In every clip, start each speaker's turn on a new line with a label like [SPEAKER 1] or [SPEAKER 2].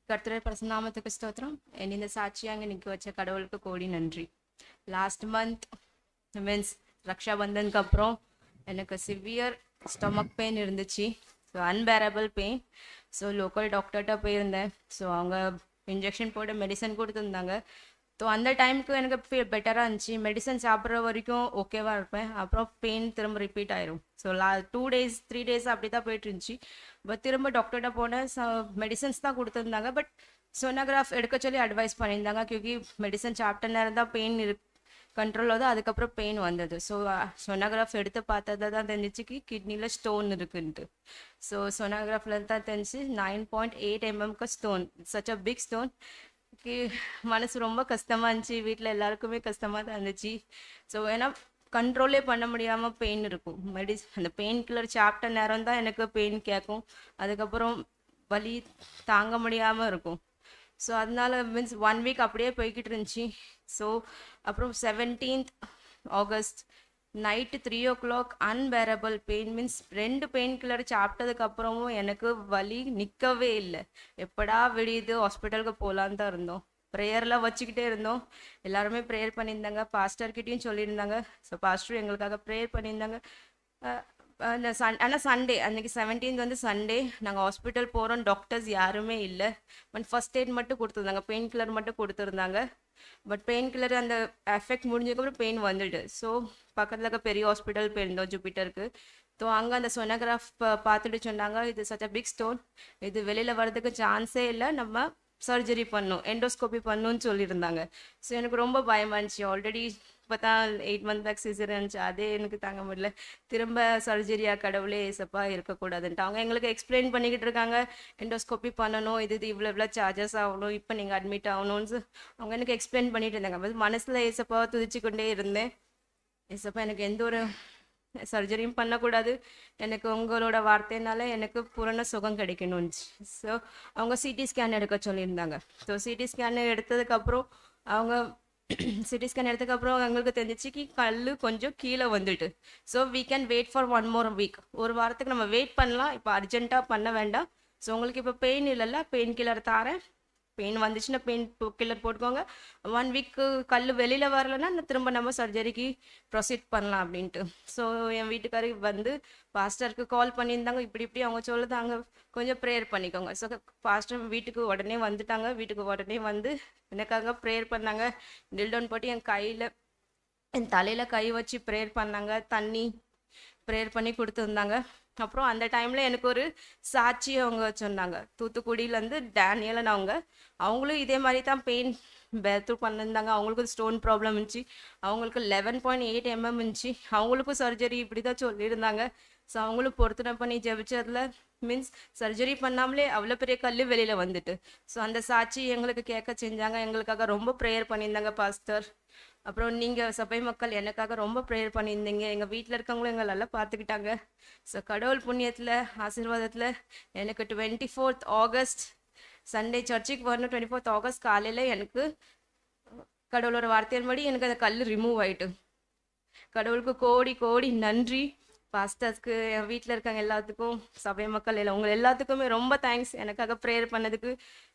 [SPEAKER 1] கர்த்தருடைய பிரசன்னாமத்துக்கு ஸ்தோத்திரம். என் இந்த சாட்சியாக அங்கே நிற்க வச்ச கடவுளுக்கு கோடி நன்றி. லாஸ்ட் மந்த் மீன்ஸ் ரக்ஷாபந்தனுக்கு அப்புறம் எனக்கு சிவியர் ஸ்டொமக் பெயின் இருந்துச்சு. So unbearable pain. So local டாக்டர்கிட்ட போயிருந்தேன். ஸோ அவங்க இன்ஜெக்ஷன் போட்டு மெடிசன் கொடுத்துருந்தாங்க. ஸோ அந்த டைமுக்கு எனக்கு பெட்டராக இருந்துச்சு. மெடிசன் சாப்பிட்ற வரைக்கும் ஓகேவாக இருப்பேன். அப்புறம் பெயின் திரும்ப ரிப்பீட் ஆயிரும். ஸோ 2 days 3 days அப்படி தான் போயிட்டு இருந்துச்சு. பட் திரும்ப டாக்டர்கிட்ட போனேன். மெடிசன்ஸ் தான் கொடுத்துருந்தாங்க. பட் சோனோகிராஃப் எடுக்க சொல்லி அட்வைஸ் பண்ணியிருந்தாங்க. கியூக்கி மெடிசன் சாப்பிட்ட நேரம் தான் பெயின் கண்ட்ரோல் ஆகுது. அதுக்கப்புறம் பெயின் வந்தது. ஸோ சோனோகிராஃப் எடுத்து பார்த்தது தான் தெரிஞ்சிச்சு கிட்னியில் ஸ்டோன் இருக்குன்ட்டு. ஸோ சோனோகிராஃபில் தான் தெரிஞ்சு 9.8 mm stone. Such a big stone. மனசு ரொம்ப கஷ்டமாக இருந்துச்சு. வீட்டில் எல்லாருக்குமே கஷ்டமாக தான் இருந்துச்சு. ஸோ ஏன்னா கண்ட்ரோலே பண்ண முடியாமல் பெயின் இருக்கும். அந்த பெயின் கில்லர் சாப்பிட்ட நேரம் தான் எனக்கு பெயின் கேட்கும். அதுக்கப்புறம் வலி தாங்க முடியாமல் இருக்கும். ஸோ அதனால மீன்ஸ் 1 week அப்படியே போய்கிட்டு இருந்துச்சு. ஸோ அப்புறம் 17th August night 3 o'clock unbearable pain. Means 2 pain killer சாப்பிட்டதுக்கப்புறமும் எனக்கு வலி நிற்கவே இல்லை. எப்படா விடியுது ஹாஸ்பிட்டலுக்கு போகலான்னு தான் இருந்தோம். ப்ரேயர்லாம் வச்சுக்கிட்டே இருந்தோம். எல்லாருமே ப்ரேயர் பண்ணியிருந்தாங்க. பாஸ்டர்கிட்டையும் சொல்லியிருந்தாங்க. ஸோ பாஸ்டரும் எங்களுக்காக ப்ரேயர் பண்ணியிருந்தாங்க. ஆனால் சண்டே அன்றைக்கி 17th வந்து சண்டே நாங்கள் ஹாஸ்பிட்டல் போகிறோம். டாக்டர்ஸ் யாருமே இல்லை. பட் ஃபர்ஸ்ட் எய்ட் மட்டும் கொடுத்துருந்தாங்க. பெயின் கில்லர் மட்டும் கொடுத்துருந்தாங்க. பட் பெயின் கில்லர் அந்த எஃபெக்ட் முடிஞ்சதுக்கப்புறம் பெயின் வந்துட்டு. ஸோ பக்கத்தில் இருக்க பெரிய ஹாஸ்பிட்டல் போயிருந்தோம் ஜூபிட்டருக்கு. ஸோ அங்கே அந்த சோனோகிராஃப் பார்த்துட்டு சொன்னாங்க, இது சச் அ பிக் ஸ்டோன், இது வெளியில் வர்றதுக்கு சான்ஸே இல்லை, நம்ம சர்ஜரி பண்ணும், எண்டோஸ்கோபி பண்ணுன்னு சொல்லியிருந்தாங்க. ஸோ எனக்கு ரொம்ப பயமாக இருந்துச்சு. ஆல்ரெடி இப்போ தான் 8 months பேக் சீசர் இருந்துச்சு. அதே எனக்கு தாங்க முடியல. திரும்ப சர்ஜரியா கடவுளே ஏசப்பா இருக்கக்கூடாதுன்ட்டு அவங்க எங்களுக்கு எக்ஸ்பிளைன் பண்ணிக்கிட்டு இருக்காங்க. எண்டோஸ்கோபி பண்ணணும், இது இவ்வளோ சார்ஜஸ் ஆகணும், இப்போ நீங்கள் அட்மிட் ஆகணும்னு அவங்க எனக்கு எக்ஸ்பிளைன் பண்ணிட்டு இருந்தாங்க. மனசில் ஏசப்பாவை துதிச்சு கொண்டே இருந்தேன். ஏசப்பா எனக்கு எந்த ஒரு சர்ஜரியும் பண்ணக்கூடாது, எனக்கு உங்களோட வார்த்தைனால எனக்கு பூரண சுகம் கிடைக்கணும்னு. ஸோ அவங்க சிடி ஸ்கேன் எடுக்க சொல்லியிருந்தாங்க. ஸோ சிடி ஸ்கேன் எடுத்ததுக்கப்புறம் சிடி ஸ்கேன் எடுத்ததுக்கப்புறம் எங்களுக்கு தெரிஞ்சிச்சு கல் கொஞ்சம் கீழே வந்துட்டு. So we can wait for 1 more week. ஒரு வாரத்துக்கு நம்ம வெயிட் பண்ணலாம். இப்போ அர்ஜென்ட்டாக பண்ண வேண்டாம். ஸோ உங்களுக்கு இப்போ பெயின் இல்லைல்ல, பெயின் கில்லர் தாரேன், பெயின் வந்துச்சுன்னா பெயின் கில்லர் போட்டுக்கோங்க. 1 week கல் வெளியில் வரலன்னா திரும்ப நம்ம சர்ஜரிக்கு ப்ரொசீட் பண்ணலாம் அப்படின்ட்டு. ஸோ என் வீட்டுக்காரருக்கு வந்து பாஸ்டருக்கு கால் பண்ணியிருந்தாங்க. இப்படி அவங்க சொல்லுதாங்க, கொஞ்சம் ப்ரேயர் பண்ணிக்கோங்க. ஸோ பாஸ்டர் வீட்டுக்கு உடனே வந்துட்டாங்க. வீட்டுக்கு உடனே வந்து எனக்காக ப்ரேயர் பண்ணாங்க. நில்டவுன் போட்டு என் தலையில் கை வச்சு ப்ரேயர் பண்ணாங்க. தண்ணி ப்ரேயர் பண்ணி கொடுத்துருந்தாங்க. அப்புறம் அந்த டைமில் எனக்கு ஒரு சாட்சி அவங்க சொன்னாங்க. தூத்துக்குடியிலேருந்து டேனியலன் அவங்களும் இதே மாதிரி தான் பெயின் பேத்து பண்ணியிருந்தாங்க. அவங்களுக்கும் ஸ்டோன் ப்ராப்ளம் இருந்துச்சு. அவங்களுக்கு 11.8 mm இருந்துச்சு. அவங்களுக்கும் சர்ஜரி இப்படி தான் சொல்லியிருந்தாங்க. ஸோ அவங்களும் பொருத்தனை பண்ணி ஜெபிச்சதில் மீன்ஸ் சர்ஜரி பண்ணாமலே அவ்வளோ பெரிய கல் வெளியில் வந்துட்டு. ஸோ அந்த சாட்சி எங்களுக்கு கேட்க செஞ்சாங்க. எங்களுக்காக ரொம்ப ப்ரேயர் பண்ணியிருந்தாங்க பாஸ்டர். அப்புறம் நீங்கள் சபை மக்கள் எனக்காக ரொம்ப ப்ரேயர் பண்ணியிருந்தீங்க. எங்கள் வீட்டில் இருக்கவங்களும் எங்களை நல்லா பார்த்துக்கிட்டாங்க. ஸோ கடவுள் புண்ணியத்தில் ஆசீர்வாதத்தில் எனக்கு 24th August சண்டே சர்ச்சுக்கு வரணும். 24th August காலையில் எனக்கு கடவுளோட வார்த்தையின்படி எனக்கு அந்த கல் ரிமூவ் ஆயிட்டு. கடவுளுக்கு கோடி கோடி நன்றி. பாஸ்டர்ஸ்க்கு, என் வீட்டில் இருக்காங்க எல்லாத்துக்கும், சபை மக்கள் உங்க எல்லாத்துக்குமே ரொம்ப தேங்க்ஸ் எனக்காக ப்ரேயர் பண்ணதுக்கு.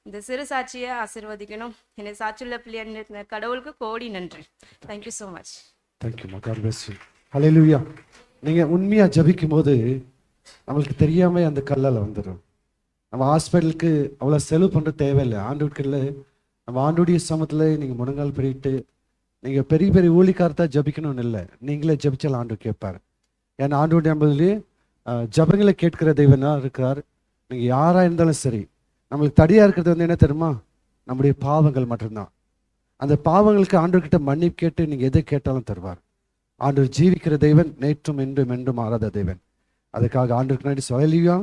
[SPEAKER 1] இந்த சிறு சாட்சியை ஆசீர்வதிக்கணும். என்னை சாட்சியுள்ள பிள்ளைய கடவுளுக்கு கோடி நன்றி. Thank you so much.
[SPEAKER 2] Thank you. God bless you. Hallelujah. நீங்கள் உண்மையாக ஜபிக்கும் போது நம்மளுக்கு தெரியாமல் அந்த கல்லால் வந்துடும். நம்ம ஹாஸ்பிட்டலுக்கு அவ்வளோ செலவு பண்ணுற தேவையில்லை. ஆண்டோட்களில் நம்ம ஆண்டோடைய சமத்தில் நீங்கள் முழங்கால் பிடிட்டு நீங்கள் பெரிய பெரிய ஊழிக்காரத்தான் ஜபிக்கணும்னு இல்லை, நீங்களே ஜபிச்சால் ஆண்டு கேட்பார். ஏன்னா ஆண்டோடைய நம்பதிலே ஜபங்களை கேட்கிற தெய்வனாக இருக்கிறார். நீங்கள் யாராக இருந்தாலும் சரி, நம்மளுக்கு தடியாக இருக்கிறது வந்து என்ன தெரியுமா, நம்முடைய பாவங்கள் மட்டும்தான். அந்த பாவங்களுக்கு ஆண்டவர்கிட்ட மன்னிப்பு கேட்டு நீங்கள் எதை கேட்டாலும் தருவார். ஆண்டவர் ஜீவிக்கிற தெய்வன், நேற்றும் என்றும் மாறாத தெய்வன். அதுக்காக ஆண்டவருக்கு நன்றி. ஹல்லேலூயா.